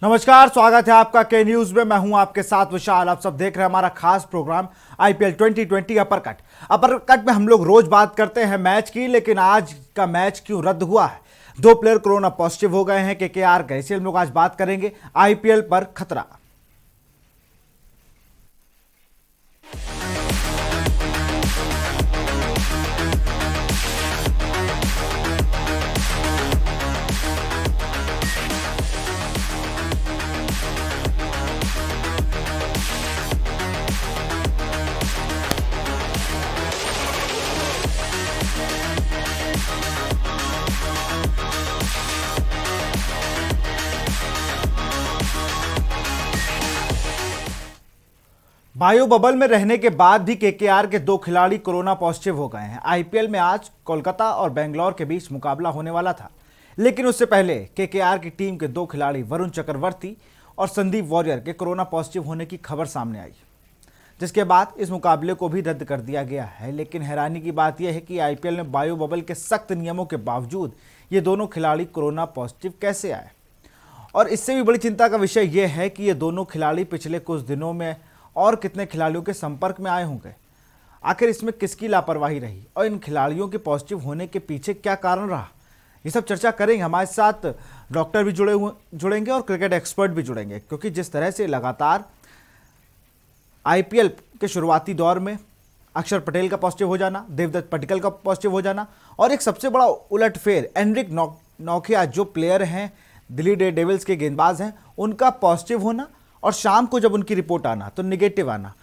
नमस्कार, स्वागत है आपका के न्यूज में। मैं हूं आपके साथ विशाल। आप सब देख रहे हैं हमारा खास प्रोग्राम आईपीएल 2020 अपर कट में हम लोग रोज बात करते हैं मैच की, लेकिन आज का मैच क्यों रद्द हुआ है? दो प्लेयर कोरोना पॉजिटिव हो गए हैं केकेआर का। इसे हम लोग आज बात करेंगे। आईपीएल पर खतरा। बायो बबल में रहने के बाद भी केकेआर के दो खिलाड़ी कोरोना पॉजिटिव हो गए हैं। आईपीएल में आज कोलकाता और बेंगलोर के बीच मुकाबला होने वाला था, लेकिन उससे पहले केकेआर की टीम के दो खिलाड़ी वरुण चक्रवर्ती और संदीप वॉरियर के कोरोना पॉजिटिव होने की खबर सामने आई, जिसके बाद इस मुकाबले को भी रद्द कर दिया गया है। लेकिन हैरानी की बात यह है कि आईपीएल में बायो बबल के सख्त नियमों के बावजूद ये दोनों खिलाड़ी कोरोना पॉजिटिव कैसे आए। और इससे भी बड़ी चिंता का विषय यह है कि ये दोनों खिलाड़ी पिछले कुछ दिनों में और कितने खिलाड़ियों के संपर्क में आए होंगे। आखिर इसमें किसकी लापरवाही रही और इन खिलाड़ियों के पॉजिटिव होने के पीछे क्या कारण रहा, ये सब चर्चा करेंगे। हमारे साथ डॉक्टर भी जुड़ेंगे और क्रिकेट एक्सपर्ट भी जुड़ेंगे, क्योंकि जिस तरह से लगातार आईपीएल के शुरुआती दौर में अक्षर पटेल का पॉजिटिव हो जाना, देवदत्त पडिक्कल का पॉजिटिव हो जाना, और एक सबसे बड़ा उलटफेर एनरिक नौखिया जो प्लेयर हैं, दिल्ली डेयरडेविल्स के गेंदबाज हैं, उनका पॉजिटिव होना, और शाम को जब उनकी रिपोर्ट आना तो निगेटिव आना,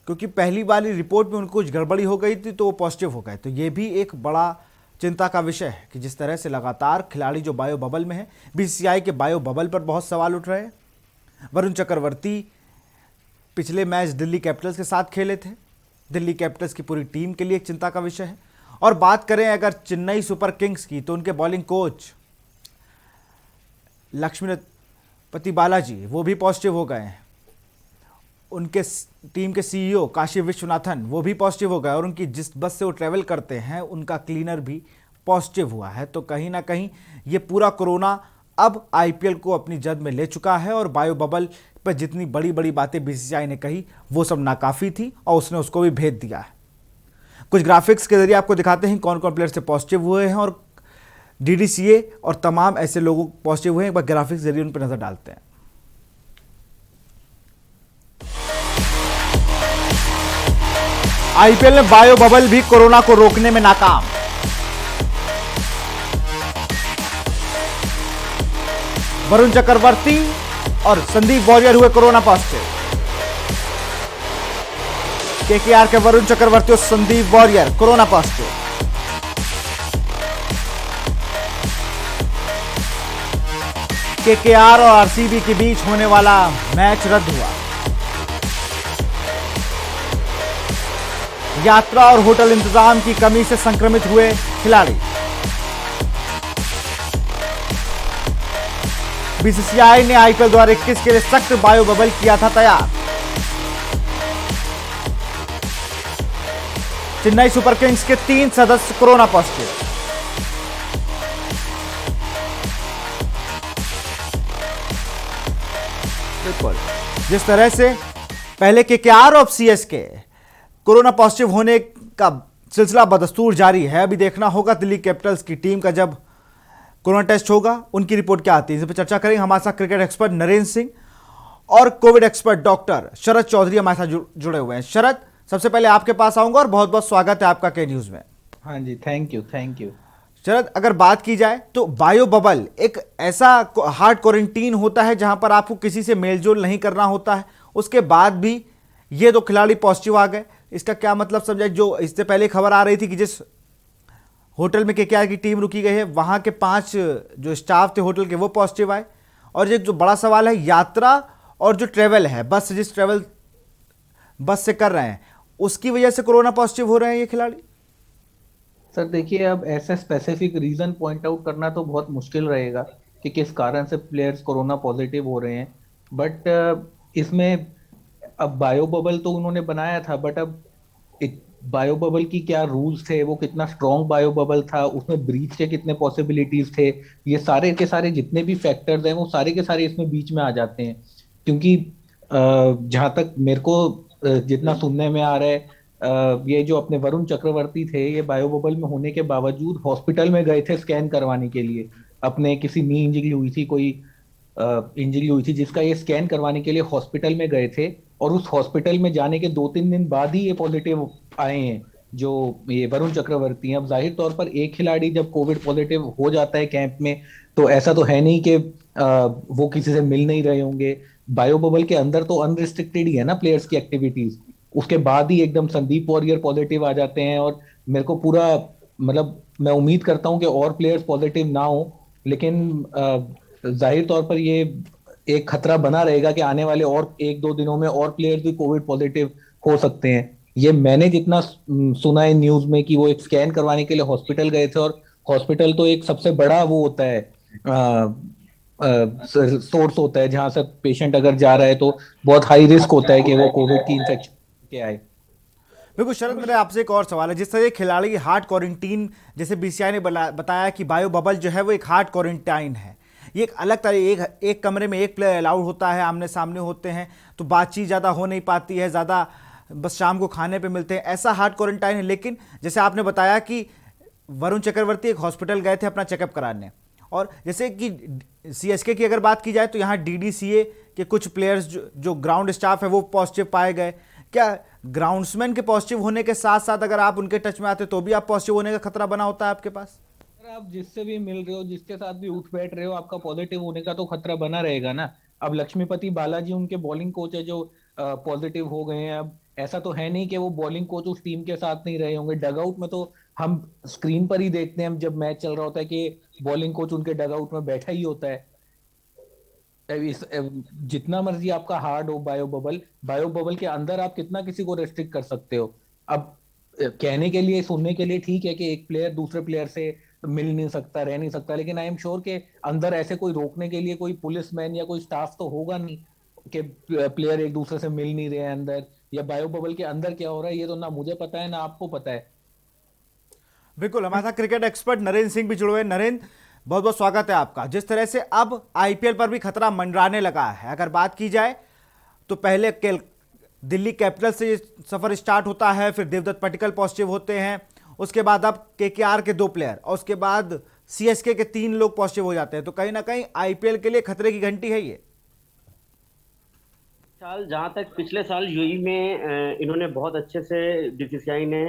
क्योंकि पहली वाली रिपोर्ट में उनको कुछ गड़बड़ी हो गई थी तो वो पॉजिटिव हो गए। तो ये भी एक बड़ा चिंता का विषय है कि जिस तरह से लगातार खिलाड़ी जो बायो बबल में है, बीसीसीआई के बायो बबल पर बहुत सवाल उठ रहे हैं। वरुण चक्रवर्ती पिछले मैच दिल्ली कैपिटल्स के साथ खेले थे। दिल्ली कैपिटल्स की पूरी टीम के लिए एक चिंता का विषय है। और बात करें अगर चेन्नई सुपर किंग्स की, तो उनके बॉलिंग कोच लक्ष्मीपति बालाजी वो भी पॉजिटिव हो गए हैं। उनके टीम के सीईओ काशी विश्वनाथन वो भी पॉजिटिव हो गए, और उनकी जिस बस से वो ट्रैवल करते हैं उनका क्लीनर भी पॉजिटिव हुआ है। तो कहीं ना कहीं ये पूरा कोरोना अब आईपीएल को अपनी जद में ले चुका है, और बायो बबल पर जितनी बड़ी बड़ी बातें बीसीसीआई ने कही वो सब नाकाफ़ी थी, और उसने उसको भी भेद दिया है। कुछ ग्राफिक्स के जरिए आपको दिखाते हैं कौन कौन प्लेयर से पॉजिटिव हुए हैं और डीडीसीए और तमाम ऐसे लोगों पॉजिटिव हुए हैं। एक बार ग्राफिक्स जरिए उन पर नजर डालते हैं। आईपीएल में बायो बबल भी कोरोना को रोकने में नाकाम। वरुण चक्रवर्ती और संदीप वॉरियर हुए कोरोना पॉजिटिव। केकेआर के वरुण चक्रवर्ती और Sandeep warrior corona positive. KKR और आरसीबी के बीच होने वाला मैच रद्द हुआ। यात्रा और होटल इंतजाम की कमी से संक्रमित हुए खिलाड़ी। बीसीसीआई ने आईपीएल 2021 के लिए सख्त बायो बबल किया था तैयार। चेन्नई सुपर किंग्स के 3 सदस्य कोरोना पॉजिटिव। बिल्कुल जिस तरह से पहले केकेआर और सीएसके कोरोना पॉजिटिव होने का सिलसिला बदस्तूर जारी है, अभी देखना होगा दिल्ली कैपिटल्स की टीम का जब कोरोना टेस्ट होगा उनकी रिपोर्ट क्या आती है। इस पर चर्चा करेंगे। हमारे साथ क्रिकेट एक्सपर्ट नरेंद्र सिंह और कोविड एक्सपर्ट डॉक्टर शरद चौधरी हमारे साथ जुड़े हुए हैं। शरद, सबसे पहले आपके पास आऊंगा और बहुत बहुत स्वागत है आपका के न्यूज में। हाँ जी, थैंक यू। शरद, अगर बात की जाए तो बायो बबल एक ऐसा हार्ड क्वारंटीन होता है जहां पर आपको किसी से मेलजोल नहीं करना होता है, उसके बाद भी ये दो खिलाड़ी पॉजिटिव आ गए। इसका क्या मतलब समझाए? जो इससे पहले खबर आ रही थी कि जिस होटल में केकेआर की टीम रुकी गई है वहां के 5 जो स्टाफ थे होटल के वो पॉजिटिव आए, और ये जो बड़ा सवाल है यात्रा और जो ट्रेवल है, जिस ट्रेवल बस से कर रहे हैं उसकी वजह से कोरोना पॉजिटिव हो रहे हैं ये खिलाड़ी। सर देखिए, अब ऐसा स्पेसिफिक रीजन पॉइंट आउट करना तो बहुत मुश्किल रहेगा कि किस कारण से प्लेयर्स कोरोना पॉजिटिव हो रहे हैं। बट इसमें अब बायो बबल तो उन्होंने बनाया था, बट अब बायो बबल की क्या रूल्स थे, वो कितना स्ट्रॉन्ग बायो बबल था, उसमें ब्रीच के कितने पॉसिबिलिटीज थे, ये सारे के सारे जितने भी फैक्टर्स हैं वो सारे के सारे इसमें बीच में आ जाते हैं। क्योंकि जहां तक मेरे को जितना सुनने में आ रहा है, ये जो अपने वरुण चक्रवर्ती थे, ये बायो बबल में होने के बावजूद हॉस्पिटल में गए थे स्कैन करवाने के लिए। अपने किसी नी इंजरी हुई थी, कोई इंजरी हुई थी, जिसका ये स्कैन करवाने के लिए हॉस्पिटल में गए थे। और उस हॉस्पिटल में जाने के 2-3 दिन बाद ही ये पॉजिटिव आए हैं, जो ये वरुण चक्रवर्ती हैं। अब जाहिर तौर पर एक खिलाड़ी जब कोविड पॉजिटिव हो जाता है कैंप में, तो ऐसा तो है नहीं कि वो किसी से मिल नहीं रहे होंगे। बायो बबल के अंदर तो अनरिस्ट्रिक्टेड ही है ना प्लेयर्स की एक्टिविटीज। उसके बाद ही एकदम संदीप वॉरियर पॉजिटिव आ जाते हैं। और मेरे को पूरा, मतलब मैं उम्मीद करता हूँ कि और प्लेयर्स पॉजिटिव ना हो, लेकिन जाहिर तौर पर ये एक खतरा बना रहेगा कि आने वाले और 1-2 दिनों में और प्लेयर्स भी कोविड पॉजिटिव हो सकते हैं। ये मैंने जितना सुना है न्यूज में, कि वो एक स्कैन करवाने के लिए हॉस्पिटल गए थे, और हॉस्पिटल तो एक सबसे बड़ा वो होता है, सोर्स होता है जहां से पेशेंट अगर जा रहा है तो बहुत हाई रिस्क होता है कि वो कोविड की इन्फेक्शन के आए। बिल्कुल शरद, मेरा आपसे एक और सवाल है। जिस तरह ये खिलाड़ी हार्ड क्वारंटीन, जैसे बीसीआई ने बताया कि बायो बबल जो है वो एक हार्ड क्वारंटाइन है, ये एक अलग तरह, एक कमरे में एक प्लेयर अलाउड होता है, आमने सामने होते हैं तो बातचीत ज़्यादा हो नहीं पाती है, ज़्यादा बस शाम को खाने पे मिलते हैं, ऐसा हार्ड क्वारंटाइन है। लेकिन जैसे आपने बताया कि वरुण चक्रवर्ती एक हॉस्पिटल गए थे अपना चेकअप कराने, और जैसे कि सीएसके की अगर बात की जाए तो यहाँ डीडीसीए के कुछ प्लेयर्स जो ग्राउंड स्टाफ है वो पॉजिटिव पाए गए। क्या ग्राउंड्समैन के पॉजिटिव होने के साथ साथ अगर आप उनके टच में आते तो भी आप पॉजिटिव होने का खतरा बना होता है आपके पास? अगर आप जिससे भी मिल रहे हो, जिसके साथ भी उठ बैठ रहे हो, आपका पॉजिटिव होने का तो खतरा बना रहेगा ना। अब लक्ष्मीपति बालाजी उनके बॉलिंग कोच है, जो पॉजिटिव हो गए हैं। अब ऐसा तो है नहीं कि वो बॉलिंग कोच उस टीम के साथ नहीं रहे होंगे। डगआउट में तो हम स्क्रीन पर ही देखते हैं, हम जब मैच चल रहा होता है, कि बॉलिंग कोच उनके डगआउट में बैठा ही होता है। जितना मर्जी आपका हार्ड हो बायो बबल के अंदर आप कितना किसी को रेस्ट्रिक्ट कर सकते हो। अब कहने के लिए, सुनने के लिए ठीक है कि एक प्लेयर दूसरे प्लेयर से मिल नहीं सकता, रह नहीं सकता, लेकिन आई एम श्योर के अंदर ऐसे कोई रोकने के लिए कोई पुलिसमैन या कोई स्टाफ तो होगा नहीं कि प्लेयर एक दूसरे से मिल नहीं रहे हैं अंदर। या बायो बबल के अंदर क्या हो रहा है ये तो ना मुझे पता है ना आपको पता है। बिल्कुल, हमारे साथ क्रिकेट एक्सपर्ट नरेंद्र सिंह भी जुड़े हुए हैं। नरेंद्र, बहुत बहुत स्वागत है आपका। जिस तरह से अब आईपीएल पर भी खतरा मंडराने लगा है, अगर बात की जाए तो पहले दिल्ली कैपिटल से ये सफर स्टार्ट होता है, फिर देवदत्त पट्टिकल पॉजिटिव होते हैं, उसके बाद अब केकेआर के 2 प्लेयर, और उसके बाद सीएसके के 3 लोग पॉजिटिव हो जाते हैं। तो कहीं ना कहीं आईपीएल के लिए खतरे की घंटी है ये। साल जहां तक पिछले साल यूई में इन्होंने बहुत अच्छे से बीसीसीआई ने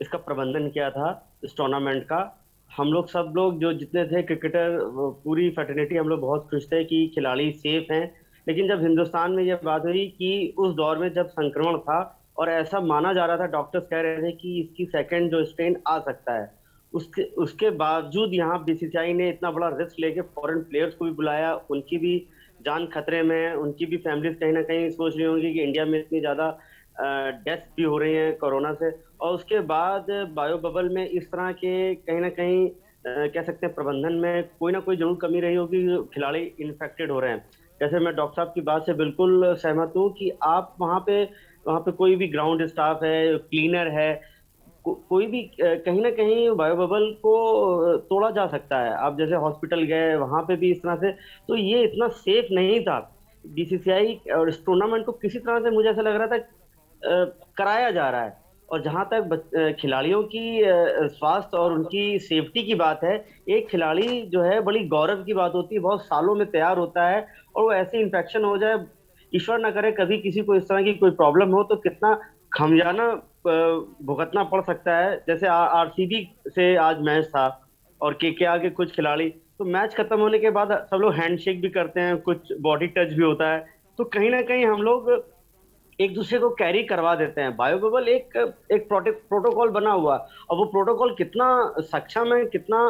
इसका प्रबंधन किया था इस टूर्नामेंट का। हम लोग सब लोग जो जितने थे क्रिकेटर, पूरी फैटर्निटी, हम लोग बहुत खुश थे कि खिलाड़ी सेफ हैं। लेकिन जब हिंदुस्तान में यह बात हुई कि उस दौर में जब संक्रमण था और ऐसा माना जा रहा था, डॉक्टर्स कह रहे थे कि इसकी सेकेंड जो स्ट्रेन आ सकता है, उसके उसके बावजूद यहाँ बीसीसीआई ने इतना बड़ा रिस्क लेके फॉरेन प्लेयर्स को भी बुलाया। उनकी भी जान खतरे में है, उनकी भी फैमिलीज कहीं ना कहीं सोच रही होंगी कि इंडिया में इतनी ज्यादा डेथ भी हो रही हैं कोरोना से। और उसके बाद बायो बबल में इस तरह के कहीं ना कहीं कह सकते हैं प्रबंधन में कोई ना कोई जरूर कमी रही होगी, खिलाड़ी इन्फेक्टेड हो रहे हैं। जैसे मैं डॉक्टर साहब की बात से बिल्कुल सहमत हूँ कि आप वहाँ पे कोई भी ग्राउंड स्टाफ है, क्लीनर है, कोई भी कहीं ना कहीं बायो बबल को तोड़ा जा सकता है। आप जैसे हॉस्पिटल गए वहां पे भी इस तरह से, तो ये इतना सेफ नहीं था। बीसीसीआई और इस टूर्नामेंट को किसी तरह से मुझे ऐसा लग रहा था कराया जा रहा है। और जहां तक खिलाड़ियों की स्वास्थ्य और उनकी सेफ्टी की बात है, एक खिलाड़ी जो है बड़ी गौरव की बात होती है, बहुत सालों में तैयार होता है, और वो ऐसे इन्फेक्शन हो जाए, ईश्वर ना करे कभी किसी को इस तरह की कोई प्रॉब्लम हो, तो कितना खमियाना भुगतना पड़ सकता है। जैसे आरसीबी से आज मैच था और केकेआर के कुछ खिलाड़ी, तो मैच खत्म होने के बाद सब लोग हैंडशेक भी करते हैं, कुछ बॉडी टच भी होता है, तो कहीं ना कहीं हम लोग एक दूसरे को कैरी करवा देते हैं। बायो बबल एक एक प्रोटोकॉल बना हुआ, और वो प्रोटोकॉल कितना सक्षम है, कितना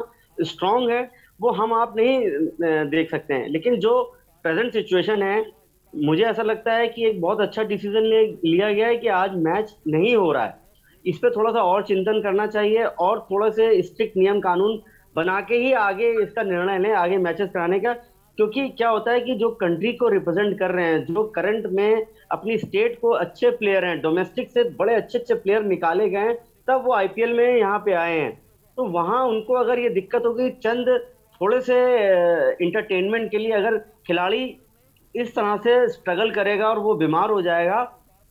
स्ट्रांग है, वो हम आप नहीं देख सकते हैं। लेकिन जो प्रेजेंट सिचुएशन है, मुझे ऐसा लगता है कि एक बहुत अच्छा डिसीजन लिया गया है कि आज मैच नहीं हो रहा है। इस पे थोड़ा सा और चिंतन करना चाहिए, और थोड़ा से स्ट्रिक्ट नियम कानून बना के ही आगे इसका निर्णय लें, आगे मैचेस कराने का। क्योंकि क्या होता है कि जो कंट्री को रिप्रेजेंट कर रहे हैं, जो करंट में अपनी स्टेट को अच्छे प्लेयर हैं, डोमेस्टिक से बड़े अच्छे अच्छे प्लेयर निकाले गए हैं, तब वो आईपीएल में यहाँ पे आए हैं। तो वहां उनको अगर ये दिक्कत होगी, चंद थोड़े से इंटरटेनमेंट के लिए अगर खिलाड़ी इस तरह से स्ट्रगल करेगा और वो बीमार हो जाएगा,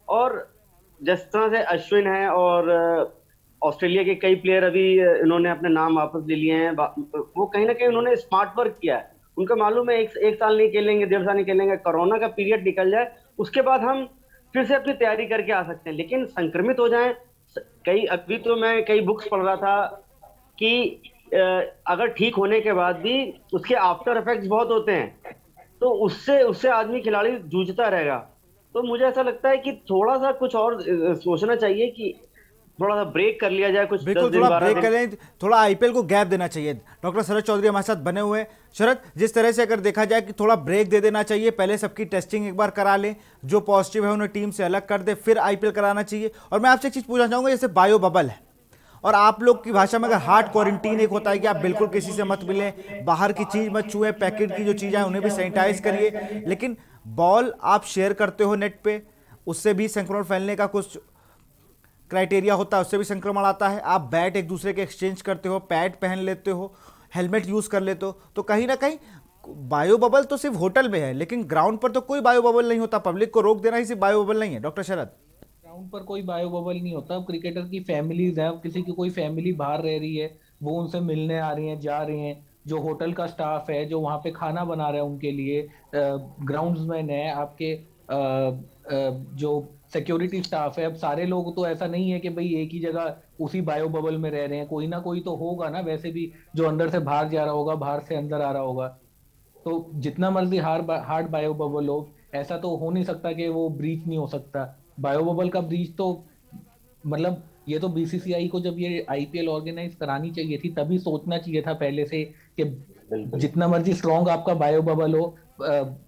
और जिस तरह से अश्विन है और ऑस्ट्रेलिया के कई प्लेयर अभी इन्होंने अपने नाम वापस ले लिए हैं, वो कहीं ना कहीं उन्होंने स्मार्ट वर्क किया है। उनका मालूम है एक साल नहीं खेलेंगे, 1.5 साल नहीं खेलेंगे, कोरोना का पीरियड निकल जाए उसके बाद हम फिर से अपनी तैयारी करके आ सकते हैं। लेकिन संक्रमित हो जाएं, कई अभी तो मैं कई बुक्स पढ़ रहा था कि अगर ठीक होने के बाद भी उसके आफ्टर इफेक्ट्स बहुत होते हैं, तो उससे उससे आदमी खिलाड़ी जूझता रहेगा। तो मुझे ऐसा लगता है कि थोड़ा सा कुछ और सोचना चाहिए कि थोड़ा सा ब्रेक कर लिया जाए, कुछ 10 बिल्कुल, दिन थोड़ा 12 ब्रेक दिन। करें, थोड़ा आईपीएल को गैप देना चाहिए। डॉक्टर शरद चौधरी हमारे साथ बने हुए हैं। शरद, जिस तरह से अगर देखा जाए कि थोड़ा ब्रेक दे देना चाहिए, पहले सबकी टेस्टिंग एक बार करा लें, जो पॉजिटिव है उन्हें टीम से अलग कर दे, फिर आईपीएल कराना चाहिए। और मैं आपसे एक चीज़ पूछना चाहूँगा, जैसे बायो बबल है और आप लोग की भाषा में अगर हार्ड क्वारंटीन एक होता है कि आप बिल्कुल किसी से मत मिलें, बाहर की चीज़ मत छुए, पैकेट की जो चीज़ें हैं उन्हें भी सैनिटाइज करिए, लेकिन बॉल आप शेयर करते हो नेट पे, उससे भी संक्रमण फैलने का कुछ क्राइटेरिया होता है, उससे भी संक्रमण आता है। आप बैट एक दूसरे के एक्सचेंज करते हो, पैड पहन लेते हो, हेलमेट यूज़ कर लेते हो, तो कहीं ना कहीं बायो बबल तो सिर्फ होटल में है, लेकिन ग्राउंड पर तो कोई बायो बबल नहीं होता। पब्लिक को रोक देना ही सिर्फ बायो बबल नहीं है। डॉक्टर शरद, ग्राउंड पर कोई बायो बबल नहीं होता। अब क्रिकेटर की फैमिलीज है, अब किसी की कोई फैमिली बाहर रह रही है, वो उनसे मिलने आ रही हैं, जा रही हैं। जो होटल का स्टाफ है, जो वहाँ पे खाना बना रहा है उनके लिए, ग्राउंड्समैन है आपके, जो सिक्योरिटी स्टाफ है, अब सारे लोग तो ऐसा नहीं है कि भाई एक ही जगह उसी बायो बबल में रह रहे हैं। कोई ना कोई तो होगा ना, वैसे भी जो अंदर से बाहर जा रहा होगा, बाहर से अंदर आ रहा होगा। तो जितना मर्जी हार्ड बायो बबल हो, ऐसा तो हो नहीं सकता कि वो ब्रीच नहीं हो सकता। बायो बबल का ब्रीच तो मतलब ये तो बीसीसीआई को जब ये आईपीएल ऑर्गेनाइज करानी चाहिए थी तभी सोचना चाहिए था पहले से कि बिल्कुल। जितना मर्जी स्ट्रॉन्ग आपका बायो बबल हो,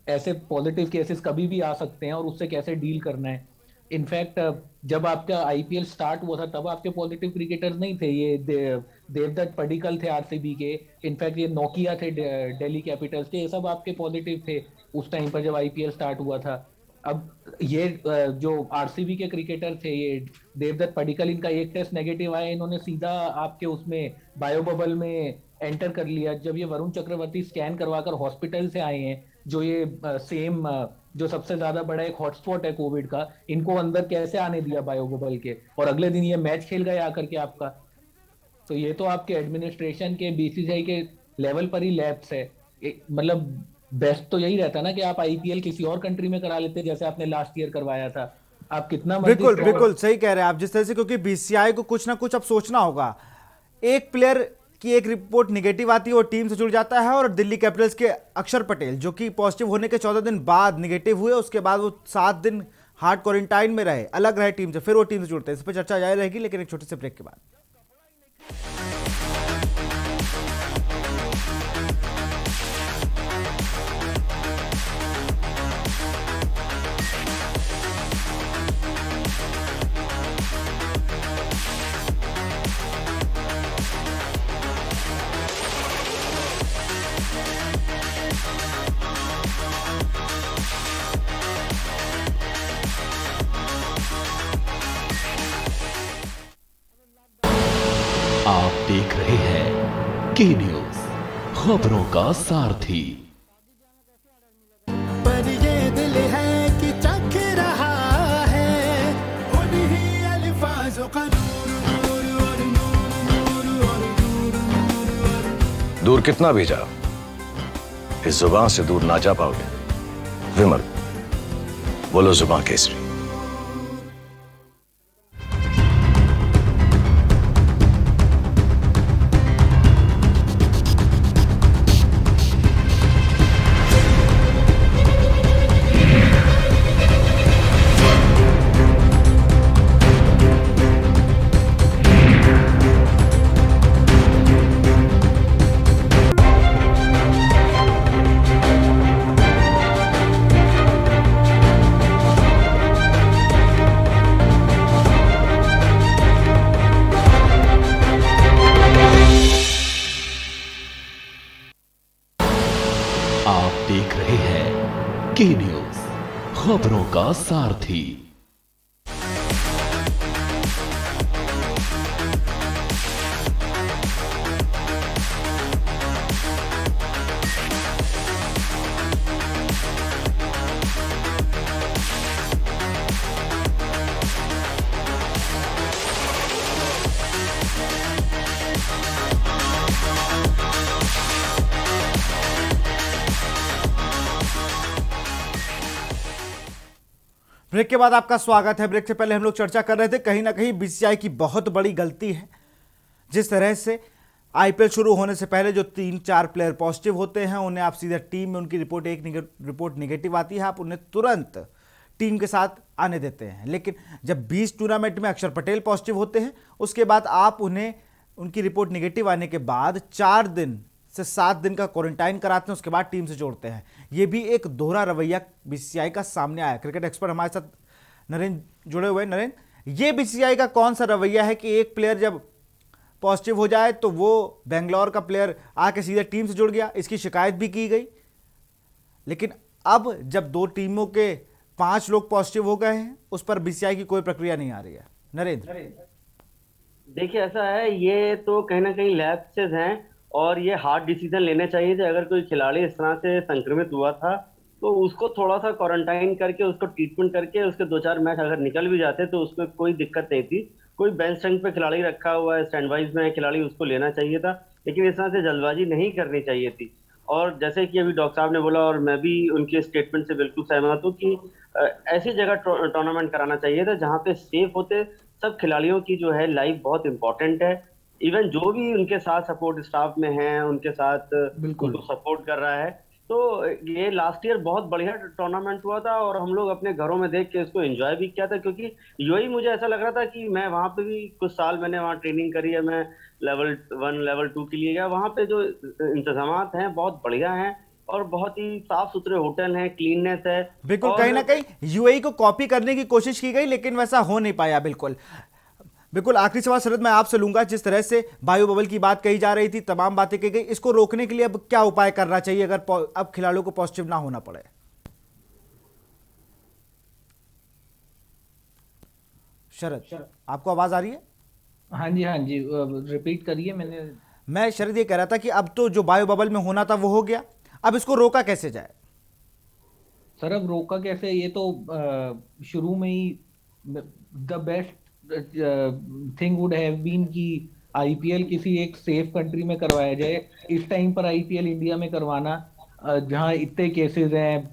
ऐसे पॉजिटिव केसेस कभी भी आ सकते हैं और उससे कैसे डील करना है। इनफैक्ट जब आपका आईपीएल स्टार्ट हुआ था तब आपके पॉजिटिव क्रिकेटर्स नहीं थे, ये देवदत्त पडिक्कल थे आरसीबी के, इनफैक्ट ये नोकिया थे दिल्ली कैपिटल्स के, ये सब आपके पॉजिटिव थे उस टाइम पर जब आईपीएल स्टार्ट हुआ था। अब ये जो आरसीबी के क्रिकेटर थे, ये देवदत्त पडिक्कल, इनका एक टेस्ट नेगेटिव आया, इन्होंने सीधा आपके उसमें बायो बबल में एंटर कर लिया। जब ये वरुण चक्रवर्ती स्कैन करवाकर हॉस्पिटल से आए हैं, जो ये सेम जो सबसे ज्यादा बड़ा एक हॉटस्पॉट है कोविड का, इनको अंदर कैसे आने दिया बायो बबल के, और अगले दिन ये मैच खेल गए आकर के आपका। तो ये तो आपके एडमिनिस्ट्रेशन के, बीसीसीआई के लेवल पर ही लैप्स है। मतलब बेस्ट तो यही रहता ना कि आप आईपीएल किसी और कंट्री में करा लेते, जैसे आपने लास्ट ईयर करवाया था। आप कितना मर्जी बिल्कुल बिल्कुल सही कह रहे हैं आप, जिस तरह से, क्योंकि बीसीसीआई को कुछ ना कुछ अब सोचना होगा। एक प्लेयर की एक रिपोर्ट निगेटिव आती है और टीम से जुड़ जाता है, और दिल्ली कैपिटल्स के अक्षर पटेल जो कि पॉजिटिव होने के 14 दिन बाद निगेटिव हुए, उसके बाद वो 7 दिन हार्ड क्वारंटाइन में रहे, अलग रहे टीम से, फिर वो टीम से जुड़ते हैं। इस पर चर्चा जारी रहेगी, लेकिन एक छोटे से ब्रेक के बाद। आप देख रहे हैं के न्यूज, खबरों का सारथी। पर ये दिल है कि चख रहा है उन्हीं अल्फाजों का नूर और नूर और नूर। दूर कितना भी जाओ, इस जुबान से दूर ना जा पाओगे। विमल, बोलो जुबान केसरी। रहे हैं के न्यूज, खबरों का सारथी। ब्रेक के बाद आपका स्वागत है। ब्रेक से पहले हम लोग चर्चा कर रहे थे, कहीं ना कहीं बीसीसीआई की बहुत बड़ी गलती है जिस तरह से आईपीएल शुरू होने से पहले जो 3-4 प्लेयर पॉजिटिव होते हैं उन्हें आप सीधे टीम में, उनकी रिपोर्ट निगेटिव आती है, आप उन्हें तुरंत टीम के साथ आने देते हैं। लेकिन जब 20 टूर्नामेंट में अक्षर पटेल पॉजिटिव होते हैं उसके बाद आप उन्हें, उनकी रिपोर्ट निगेटिव आने के बाद 4 दिन से 7 दिन का क्वारंटाइन कराते हैं, उसके बाद टीम से जोड़ते हैं। ये भी एक दोहरा रवैया बीसीसीआई का सामने आया। क्रिकेट एक्सपर्ट हमारे साथ नरेंद्र जुड़े हुए हैं। नरेंद्र, ये बीसीसीआई का कौन सा रवैया है कि एक प्लेयर जब पॉजिटिव हो जाए तो वो बेंगलोर का प्लेयर आके सीधे टीम से जुड़ गया, इसकी शिकायत भी की गई, लेकिन अब जब 2 टीमों के 5 लोग पॉजिटिव हो गए हैं उस पर बीसीसीआई की कोई प्रक्रिया नहीं आ रही है। नरेंद्र, देखिए ऐसा है, ये तो कहीं ना कहीं लैप्सेस हैं और ये हार्ड डिसीजन लेने चाहिए थे। अगर कोई खिलाड़ी इस तरह से संक्रमित हुआ था तो उसको थोड़ा सा क्वारंटाइन करके, उसको ट्रीटमेंट करके, उसके 2-4 मैच अगर निकल भी जाते तो उसमें कोई दिक्कत नहीं थी। कोई बेंच स्ट्रेंथ पे खिलाड़ी रखा हुआ है, स्टैंड वाइज में खिलाड़ी, उसको लेना चाहिए था, लेकिन इस तरह से जल्दबाजी नहीं करनी चाहिए थी। और जैसे कि अभी डॉक्टर साहब ने बोला और मैं भी उनके स्टेटमेंट से बिल्कुल सहमत हूँ कि ऐसी जगह टूर्नामेंट कराना चाहिए था जहाँ पे सेफ होते सब खिलाड़ियों की जो है लाइफ बहुत इंपॉर्टेंट है। इवन जो भी उनके साथ सपोर्ट स्टाफ में हैं उनके साथ उनको सपोर्ट कर रहा है। तो ये लास्ट ईयर बहुत बढ़िया टूर्नामेंट हुआ था और हम लोग अपने घरों में देख के इसको एंजॉय भी किया था, क्योंकि यूएई मुझे ऐसा लग रहा था कि मैं वहाँ पे भी कुछ साल मैंने वहाँ ट्रेनिंग करी है, मैं लेवल 1 लेवल 2 के लिए गया। वहाँ पे जो इंतजामात हैं बहुत बढ़िया हैं और बहुत ही साफ सुथरे होटल हैं, क्लीननेस है। बिल्कुल, कहीं ना कहीं यूएई को कॉपी करने की कोशिश की गई लेकिन वैसा हो नहीं पाया। बिल्कुल बिल्कुल। आखिरी सवाल शरद मैं आपसे लूंगा, जिस तरह से बायो बबल की बात कही जा रही थी, तमाम बातें कही गई, इसको रोकने के लिए अब क्या उपाय करना चाहिए अगर अब खिलाड़ियों को पॉजिटिव ना होना पड़े? शरद, आपको आवाज आ रही है? हाँ जी, रिपीट करिए। मैं शरद ये कह रहा था कि अब तो जो बायो बबल में होना था वो हो गया, अब इसको रोका कैसे जाए? सर अब रोका कैसे, ये तो शुरू में ही the best thing would have been कि आईपीएल किसी एक सेफ कंट्री में करवाया जाए। इस टाइम पर आईपीएल इंडिया में करवाना जहां इतने केसेस हैं,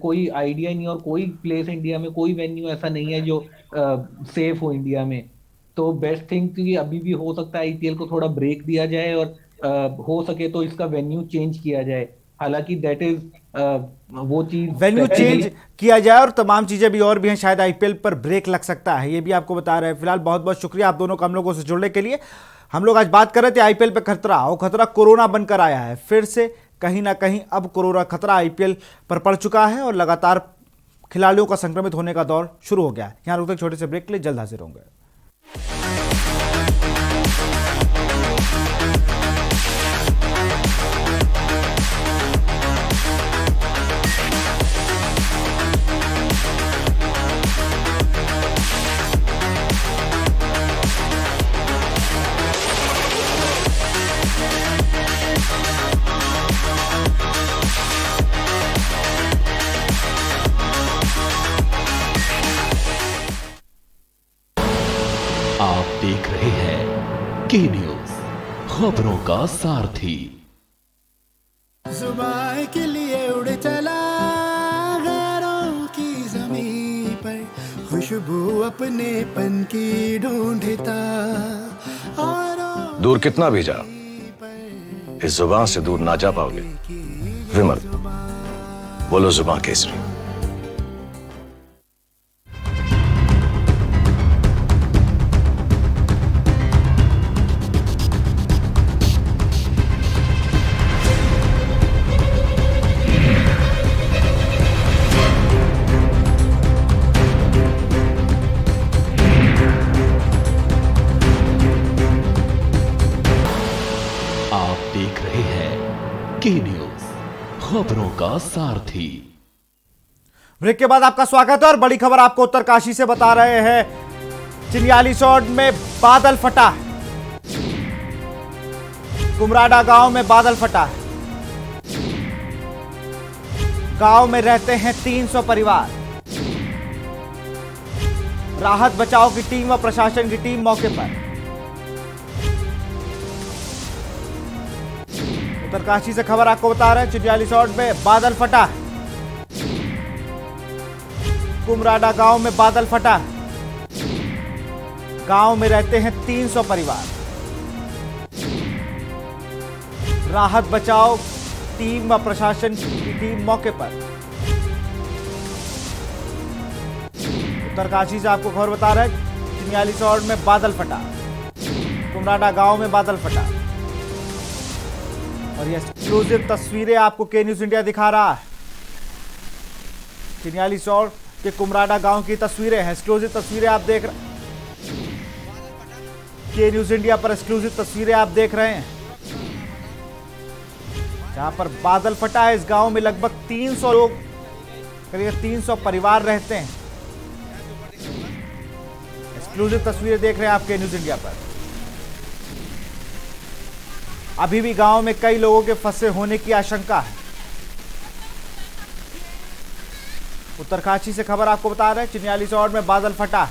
कोई आइडिया नहीं और कोई प्लेस इंडिया में, कोई वेन्यू ऐसा नहीं है जो सेफ हो इंडिया में। तो बेस्ट थिंग कि अभी भी हो सकता है आईपीएल को थोड़ा ब्रेक दिया जाए और हो सके तो इसका वेन्यू चेंज किया जाए। हालांकि दैट इज वो चीज, वेन्यू चेंज किया जाए और तमाम चीजें भी और भी हैं, शायद आईपीएल पर ब्रेक लग सकता है, ये भी आपको बता रहे हैं। फिलहाल बहुत बहुत शुक्रिया आप दोनों को हम लोगों से जुड़ने के लिए। हम लोग आज बात कर रहे थे आईपीएल पे खतरा, और खतरा कोरोना बनकर आया है फिर से। कहीं ना कहीं अब कोरोना खतरा आईपीएल पर पड़ चुका है और लगातार खिलाड़ियों का संक्रमित होने का दौर शुरू हो गया है। यहां रुकते छोटे से ब्रेक के लिए, जल्द हाजिर होंगे। आप देख रहे हैं के न्यूज, खबरों का सारथी। जुबान के लिए उड़ चला गैरों की जमीन पर, खुशबू अपने पन की ढूंढता और दूर कितना भी जा, इस जुबान से दूर ना जा पाओगे। विमल, बोलो जुबान केसरी। आप देख रहे हैं के न्यूज, खबरों का सारथी। ब्रेक के बाद आपका स्वागत है और बड़ी खबर आपको उत्तरकाशी से बता रहे हैं। चिन्यालीसौड़ में बादल फटा, कुमराडा गांव में बादल फटा। गांव में रहते हैं 300 परिवार। राहत बचाव की टीम व प्रशासन की टीम मौके पर। उत्तरकाशी से खबर आपको बता रहे हैं, चिन्यालीसौड़ में बादल फटा, कुमराडा गांव में बादल फटा। गांव में रहते हैं 300 परिवार। राहत बचाव टीम व प्रशासन की टीम मौके पर। उत्तरकाशी से आपको खबर बता रहे हैं, चिन्यालीसौड़ में बादल फटा, कुमराडा गांव में बादल फटा। और ये एक्सक्लूसिव तस्वीरें आपको के न्यूज इंडिया दिखा रहा है। चिन्यालीसौड़ के कुमराडा गांव की तस्वीरें हैं, एक्सक्लूसिव तस्वीरें आप देख रहे के न्यूज इंडिया पर एक्सक्लूसिव तस्वीरें आप देख रहे हैं, जहां पर बादल फटा है। इस गांव में लगभग 300 लोग, करीब 300 परिवार रहते हैं। एक्सक्लूसिव तस्वीरें देख रहे हैं आप के न्यूज इंडिया पर। अभी भी गांव में कई लोगों के फंसे होने की आशंका है। उत्तरकाशी से खबर आपको बता रहे हैं, चिन्यालीसौड़ में बादल फटा,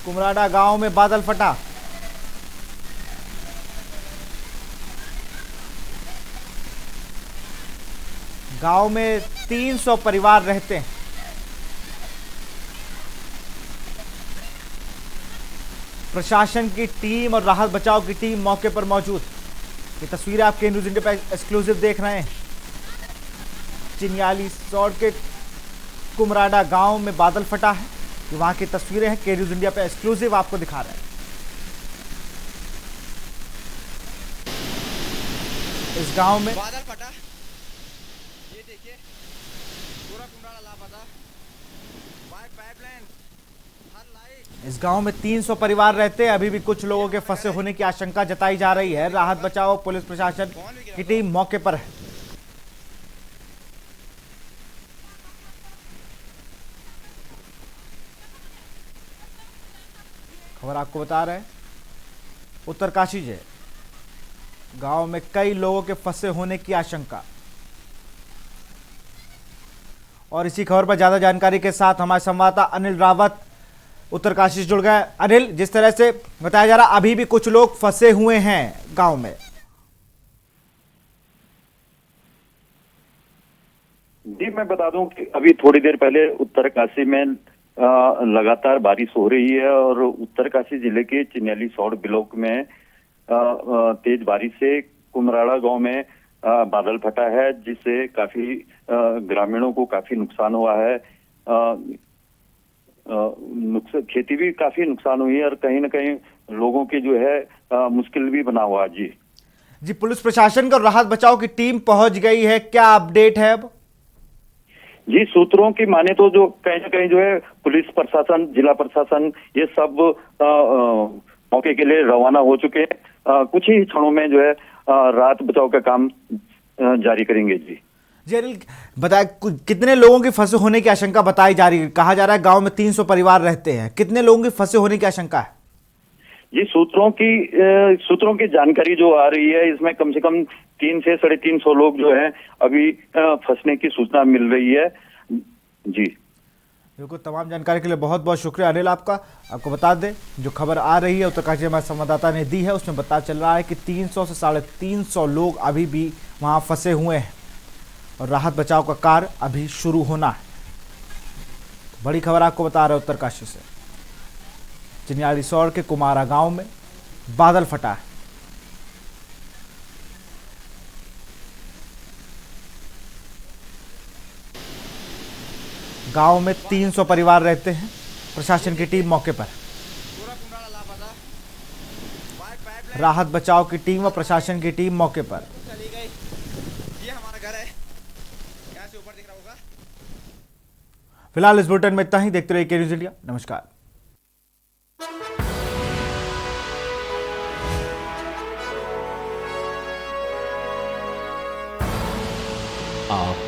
कुमराडा गांव में बादल फटा। गांव में 300 परिवार रहते हैं। प्रशासन की टीम और राहत बचाव की टीम मौके पर मौजूद। ये तस्वीरें आप के न्यूज इंडिया पर एक्सक्लूसिव देख रहे हैं। चिन्यालीसौड़ के कुमराडा गांव में बादल फटा है। ये वहां की तस्वीरें हैं, के न्यूज इंडिया पर एक्सक्लूसिव आपको दिखा रहे हैं। इस गांव में बादल फटा, ये देखिए पूरा कुमराडा लापता। पाइपलाइन, हर लाइट। इस गांव में 300 परिवार रहते हैं। अभी भी कुछ लोगों के फंसे होने की आशंका जताई जा रही है। राहत बचाव पुलिस प्रशासन की टीम मौके पर है। खबर आपको बता रहे हैं, उत्तरकाशी से गांव में कई लोगों के फंसे होने की आशंका। और इसी खबर पर ज्यादा जानकारी के साथ हमारे संवाददाता अनिल रावत उत्तरकाशी से जुड़ गए। अनिल, जिस तरह से बताया जा रहा, अभी भी कुछ लोग फंसे हुए हैं गांव में। जी, मैं बता दूं कि अभी थोड़ी देर पहले उत्तरकाशी में लगातार बारिश हो रही है और उत्तरकाशी जिले के चिन्यालीसौड़ ब्लॉक में तेज बारिश से कुमराडा गांव में बादल फटा है, जिससे काफी ग्रामीणों को काफी नुकसान हुआ है। खेती भी काफी नुकसान हुई है और कहीं ना कहीं लोगों के जो है मुश्किल भी बना हुआ है। जी, पुलिस प्रशासन का राहत बचाव की टीम पहुंच गई है, क्या अपडेट है अब? जी, सूत्रों की माने तो जो कहीं ना कहीं जो है पुलिस प्रशासन, जिला प्रशासन, ये सब मौके के लिए रवाना हो चुके हैं। कुछ ही क्षणों में जो है राहत बचाव का काम जारी करेंगे। जी अनिल, बताए कितने लोगों के फंसे होने की आशंका बताई जा रही है? कहा जा रहा है गांव में 300 परिवार रहते हैं, कितने लोगों के फंसे होने की आशंका है? जी, सूत्रों की जानकारी जो आ रही है, इसमें कम से कम 3 से 350 लोग जो हैं अभी फंसने की सूचना मिल रही है। जी बिल्कुल, तमाम जानकारी के लिए बहुत बहुत शुक्रिया अनिल आपका। आपको बता दें, जो खबर आ रही है उत्तरकाशी हमारे संवाददाता ने दी है, उसमें पता चल रहा है कि 300 से 350 लोग अभी भी वहां फंसे हुए हैं और राहत बचाव का कार्य अभी शुरू होना है। बड़ी खबर आपको बता रहे उत्तरकाशी से, चिन्यालीसौड़ के कुमारा गांव में बादल फटा है। गांव में 300 परिवार रहते हैं। प्रशासन की टीम मौके पर, राहत बचाव की टीम व प्रशासन की टीम मौके पर। चली गई, ये हमारा घर है, यहाँ से ऊपर दिख रहा होगा। फिलहाल इस बुलेटिन में इतना ही। देखते रहिए के न्यूज इंडिया। नमस्कार। आप